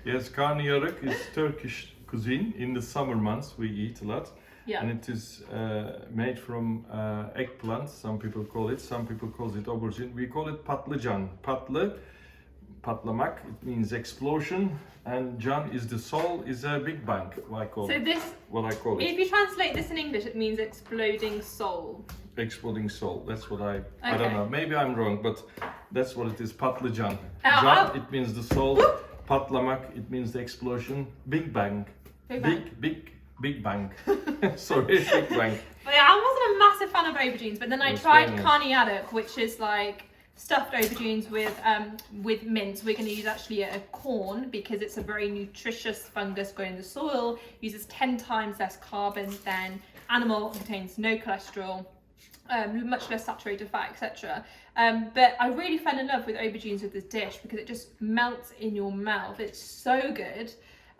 Yes, Karniyarik is Turkish cuisine. In the summer months we eat a lot. Yeah. And it is made from eggplant, some people call it, some people call it aubergine. We call it patlıcan. Patlamak, it means explosion, and can is the soul, is a big bang, what I call it. If you translate this in English, it means exploding soul. Exploding soul, that's what I Okay. don't know, maybe I'm wrong, but that's what it is, patlıcan. Oh, It means the soul, patlamak, it means the explosion, big bang. Big bang. Sorry, big bang. But yeah, I wasn't a massive fan of aubergines, but then I tried Karniyarik, which is like stuffed aubergines with mince. We're going to use actually a Quorn because it's a very nutritious fungus growing in the soil, uses 10 times less carbon than animal, contains no cholesterol, much less saturated fat, etc. But I really fell in love with aubergines with this dish because it just melts in your mouth. It's so good.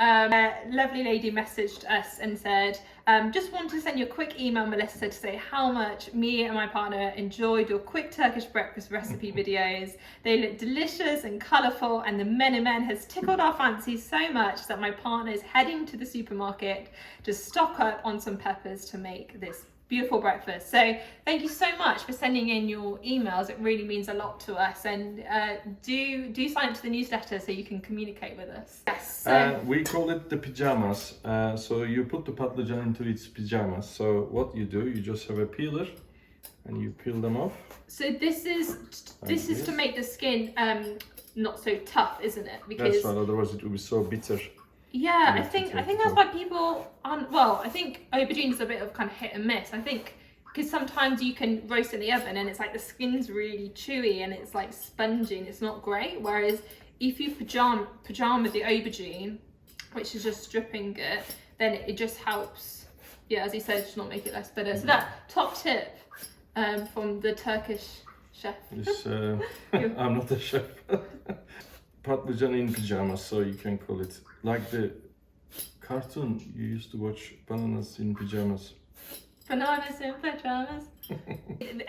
A lovely lady messaged us and said, just wanted to send you a quick email, Melissa, to say how much me and my partner enjoyed your quick Turkish breakfast recipe videos. They look delicious and colourful, and the menemen has tickled our fancies so much that my partner is heading to the supermarket to stock up on some peppers to make this beautiful breakfast. So thank you so much for sending in your emails. It really means a lot to us, and do sign up to the newsletter so you can communicate with us. Yes. So we call it the pajamas. So you put the patlıcan into its pajamas. So what you do, you just have a peeler and you peel them off. So this is to make the skin not so tough, isn't it? Because that's right, otherwise it will be so bitter. Yeah, I think that's why people aren't. Well, I think aubergine is a bit of kind of hit and miss. I think because sometimes you can roast in the oven and it's like the skin's really chewy and it's like spongy and it's not great. Whereas if you pajama the aubergine, which is just stripping it, then it just helps. Yeah, as you said, just not make it less bitter. So that top tip from the Turkish chef. I'm not a chef. Patlıcan in pajamas, so you can call it. Like the cartoon you used to watch, Bananas in Pajamas. Bananas in pajamas.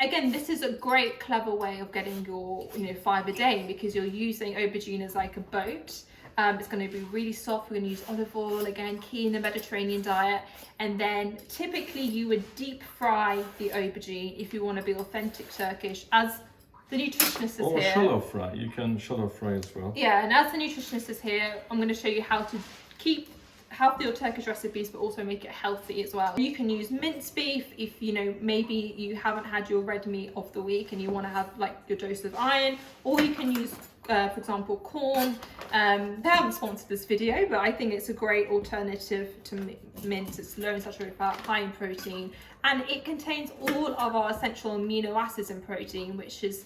Again, this is a great, clever way of getting your 5 a day because you're using aubergine as like a boat. It's going to be really soft. We're going to use olive oil, again, key in the Mediterranean diet. And then typically you would deep fry the aubergine if you want to be authentic Turkish, as the nutritionist is here. Or shallow fry, you can shallow fry as well. Yeah, and as the nutritionist is here, I'm going to show you how to keep healthier Turkish recipes but also make it healthy as well. You can use minced beef if maybe you haven't had your red meat of the week and you want to have like your dose of iron, or you can use for example Quorn. They haven't sponsored this video, but I think it's a great alternative to mince. It's low in saturated fat, high in protein, and it contains all of our essential amino acids and protein, which is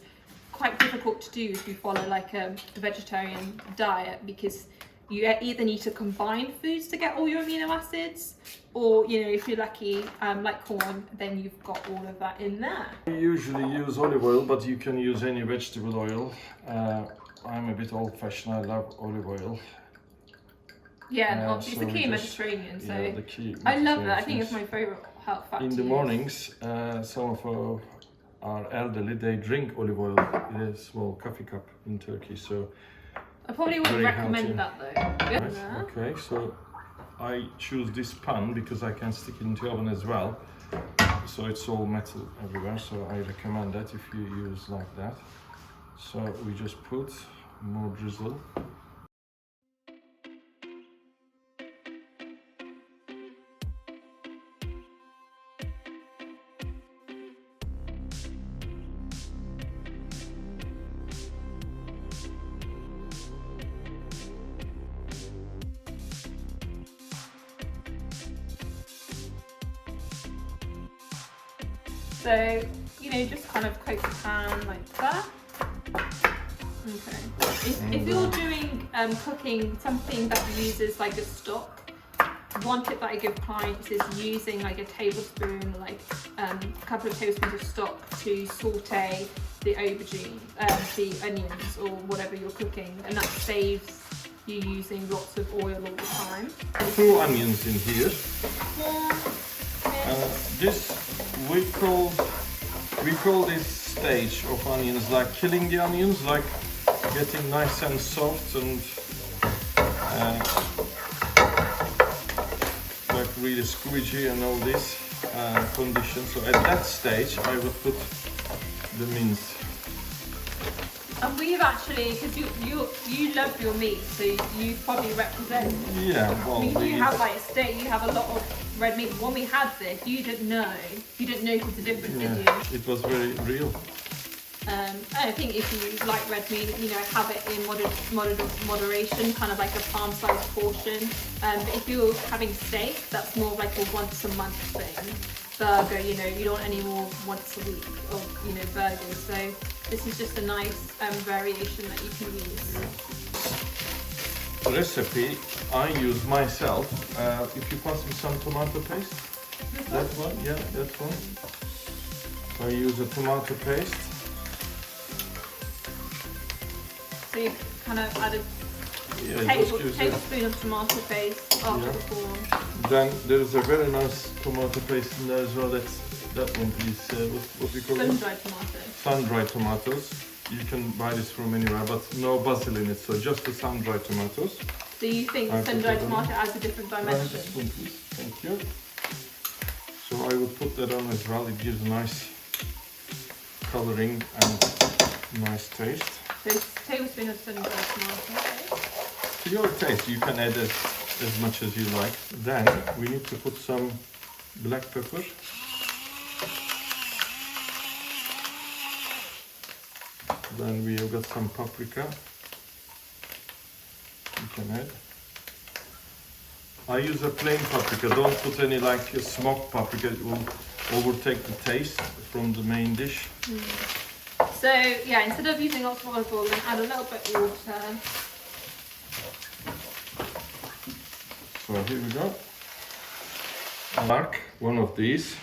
quite difficult to do if you follow like a vegetarian diet, because you either need to combine foods to get all your amino acids, or if you're lucky like Quorn, then you've got all of that in there. We usually use olive oil, but you can use any vegetable oil. I'm a bit old-fashioned, I love olive oil. Yeah, and obviously it's the key Mediterranean, so yeah, the key I love it. I think it's my favourite health fat. In the mornings, some of our elderly, they drink olive oil in a small coffee cup in Turkey, so I probably wouldn't recommend that though. Right. Okay, so I choose this pan because I can stick it into the oven as well, so it's all metal everywhere, so I recommend that if you use like that. So we just put more drizzle. So, just kind of coat the pan like that. Okay. If you're doing cooking something that uses like a stock, one tip that I give clients is using like a tablespoon, like a couple of tablespoons of stock to saute the aubergine, the onions or whatever you're cooking, and that saves you using lots of oil all the time. 2 onions in here. This we call this stage of onions like killing the onions, like getting nice and soft and like really squidgy and all this condition. So at that stage, I would put the mince. And we've actually, because you love your meat, so you probably represent. Yeah, well, you have like steak, you have a lot of red meat. When we had this, you didn't notice the difference, did you? It was very real. I think if you like red meat, have it in moderation, kind of like a palm-sized portion. But if you're having steak, that's more like a once-a-month thing. Burger, you don't want any more once a week of, burgers. So this is just a nice variation that you can use. The recipe I use myself. If you pass me some tomato paste, that one, yeah, that one. I use a tomato paste. So you kind of added tablespoon of tomato paste after the Quorn. Then there is a very nice tomato paste in there as well. That one, please. What do you call it? Sundried tomatoes. Sundried tomatoes. You can buy this from anywhere, but no basil in it. So just the sundried tomatoes. Do you think sundried tomato adds a different dimension? Spoon, please. Thank you. So I will put that on as well. It gives a nice coloring and nice taste. So tablespoon of sundried tomato. To your taste, you can add as much as you like. Then we need to put some black pepper. Then we have got some paprika. You can add. I use a plain paprika. Don't put any like a smoked paprika. It will overtake the taste from the main dish. So yeah, instead of using lots of olive oil, then add a little bit of water. So here we go. Mark one of these.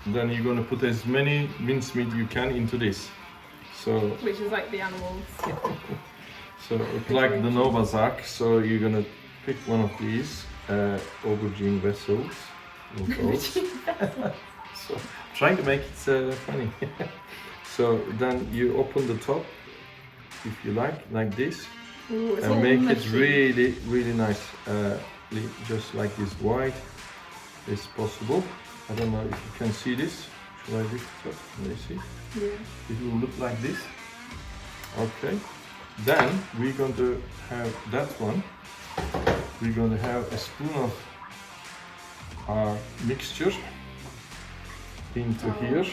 Then you're going to put as many mincemeat you can into this. So which is like the animals. So it's like the Novazak. So you're going to pick one of these aubergine vessels. So trying to make it funny. So then you open the top, if you like this. Ooh, and make it really, really nice. Just like this wide as possible. I don't know if you can see this. Should I lift it up? Can you see? Yeah. It will look like this. Okay. Then we're going to have that one. We're going to have a spoon of our mixture into here.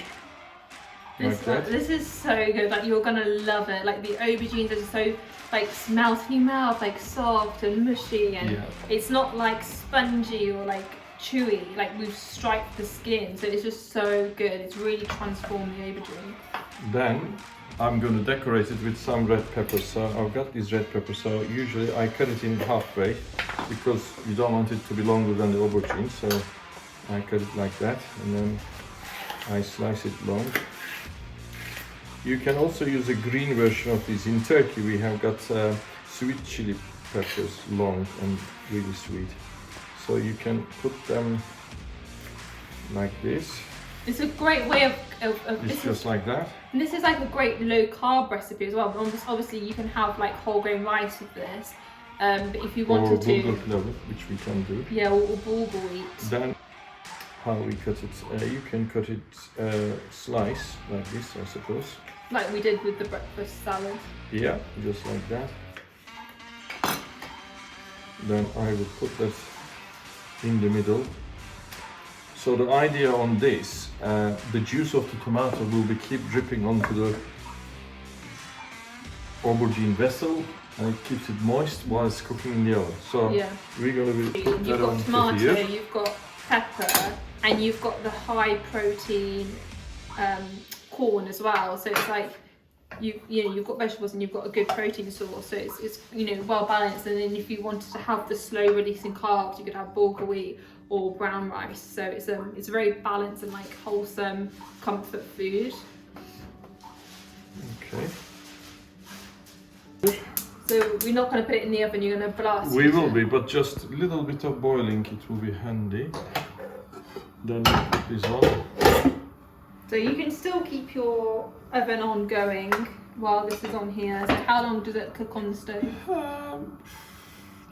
This is so good. Like you're gonna love it. Like the aubergines are so like melt in your mouth, like soft and mushy, and it's not like spongy or like chewy. Like we've striped the skin, so it's just so good. It's really transformed the aubergine. Then I'm going to decorate it with some red pepper. So I've got this red pepper. So usually I cut it in halfway because you don't want it to be longer than the aubergine. So I cut it like that, and then I slice it long. You can also use a green version of this. In Turkey we have got sweet chili peppers, long and really sweet. So you can put them like this. It's a great way of it's just like that. And this is like a great low carb recipe as well. But obviously you can have like whole grain rice with this. But if you wanted to, bulgar, which we can do. Yeah, or bulgur wheat. Then how we cut it? You can cut it slice like this, I suppose. Like we did with the breakfast salad. Yeah, just like that. Then I will put that in the middle. So the idea on this, the juice of the tomato will keep dripping onto the aubergine vessel, and it keeps it moist while it's cooking in the oven. So we're going to put that on tomato, here. You've got pepper, and you've got the high protein Quorn as well. So it's like you've got vegetables and you've got a good protein source. So it's well balanced. And then if you wanted to have the slow releasing carbs, you could have bulgur wheat or brown rice. So it's a very balanced and like wholesome comfort food. Okay. So we're not going to put it in the oven. You're going to blast. We will be, but just a little bit of boiling. It will be handy. Then we put this on. So you can still keep your oven on going while this is on here. So how long does it cook on the stove?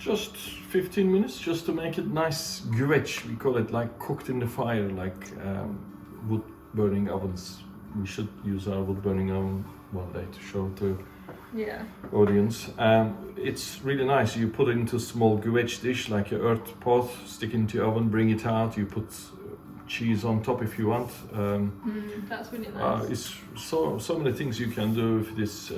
Just 15 minutes, just to make it nice güveç. We call it like cooked in the fire, like wood burning ovens. We should use our wood burning oven one day to show to audience. It's really nice. You put it into a small güveç dish, like an earth pot, stick into the oven, bring it out. You put cheese on top if you want. That's really nice. It's so many things you can do with this.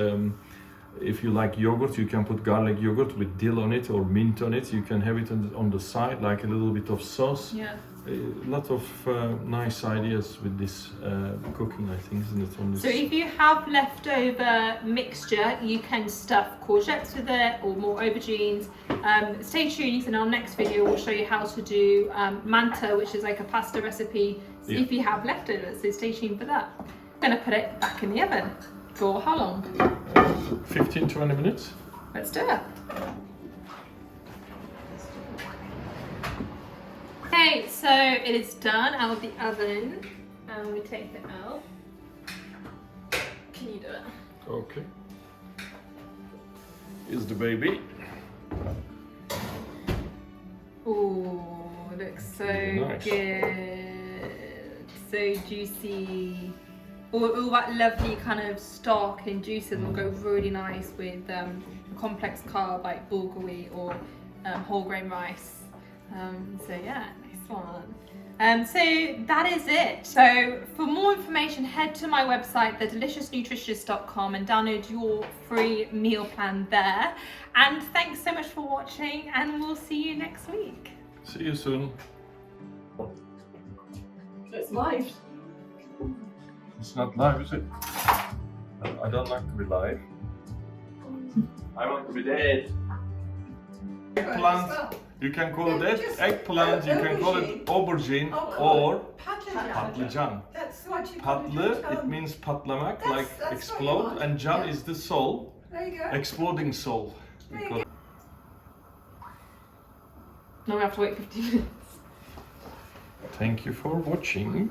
If you like yogurt, you can put garlic yogurt with dill on it or mint on it. You can have it on the side, like a little bit of sauce. Yeah. A lot of nice ideas with this cooking, I think, isn't it? On this. So if you have leftover mixture, you can stuff courgettes with it or more aubergines. Stay tuned, in our next video we'll show you how to do manta, which is like a pasta recipe, if you have leftovers, so stay tuned for that. I'm going to put it back in the oven. For how long? 15-20 minutes. Let's do it. Okay, so it is done out of the oven, and we take it out. Can you do it? Okay. Here's the baby. Oh, it looks so Nice. good. So juicy. All that lovely kind of stock and juices will go really nice with a complex carb like bulgar wheat or whole grain rice. So yeah, nice one. So that is it. So for more information, head to my website, thedeliciousnutritionist.com, and download your free meal plan there. And thanks so much for watching, and we'll see you next week. See you soon. It's live. It's not live, is it? I don't like to be live. I want to be dead. Eggplant, you can call it eggplant, you can call it aubergine or patlıcan. That's what you Patlı, it means patlamak, like that's explode, and can is the soul, There you go. exploding soul. There you Because- Now we have to wait 15 minutes. Thank you for watching.